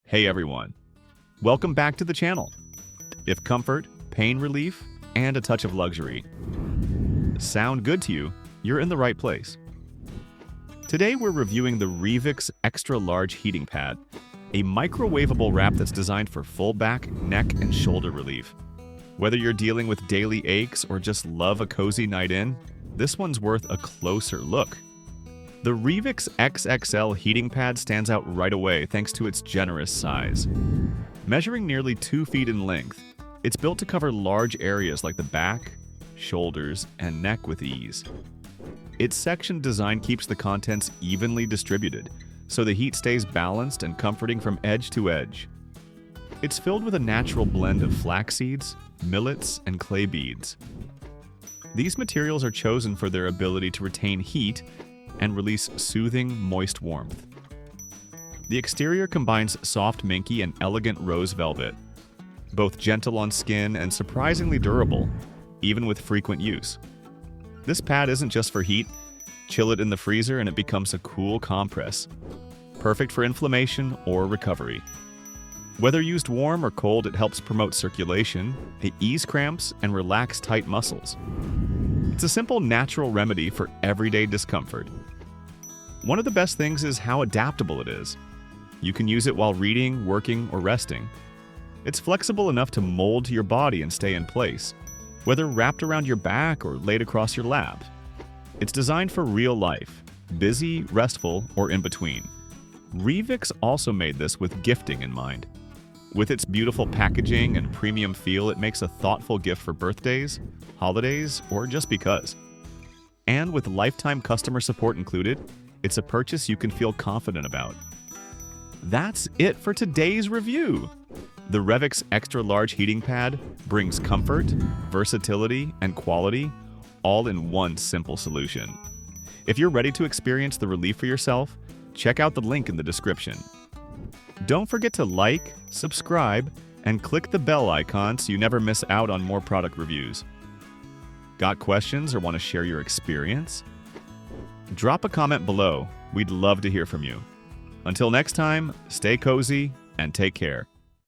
Hey everyone, welcome back to the channel. If comfort, pain relief, and a touch of luxury sound good to you, you're in the right place. Today we're reviewing the REVIX Extra Large Heating Pad, a microwavable wrap that's designed for full back, neck, and shoulder relief. Whether you're dealing with daily aches or just love a cozy night in, this one's worth a closer look. The REVIX XXL heating pad stands out right away thanks to its generous size. Measuring nearly 2 feet in length, it's built to cover large areas like the back, shoulders, and neck with ease. Its section design keeps the contents evenly distributed, so the heat stays balanced and comforting from edge to edge. It's filled with a natural blend of flaxseeds, millets, and clay beads. These materials are chosen for their ability to retain heat and release soothing, moist warmth. The exterior combines soft minky and elegant rose velvet, both gentle on skin and surprisingly durable, even with frequent use. This pad isn't just for heat. Chill it in the freezer and it becomes a cool compress, perfect for inflammation or recovery. Whether used warm or cold, it helps promote circulation, ease cramps, and relax tight muscles. It's a simple, natural remedy for everyday discomfort. One of the best things is how adaptable it is. You can use it while reading, working, or resting. It's flexible enough to mold to your body and stay in place, whether wrapped around your back or laid across your lap. It's designed for real life, busy, restful, or in between. REVIX also made this with gifting in mind. With its beautiful packaging and premium feel, it makes a thoughtful gift for birthdays, holidays, or just because. And with lifetime customer support included, it's a purchase you can feel confident about. That's it for today's review. The REVIX Extra Large Heating Pad brings comfort, versatility, and quality all in one simple solution. If you're ready to experience the relief for yourself, check out the link in the description. Don't forget to like, subscribe, and click the bell icon so you never miss out on more product reviews. Got questions or want to share your experience? Drop a comment below. We'd love to hear from you. Until next time, stay cozy and take care.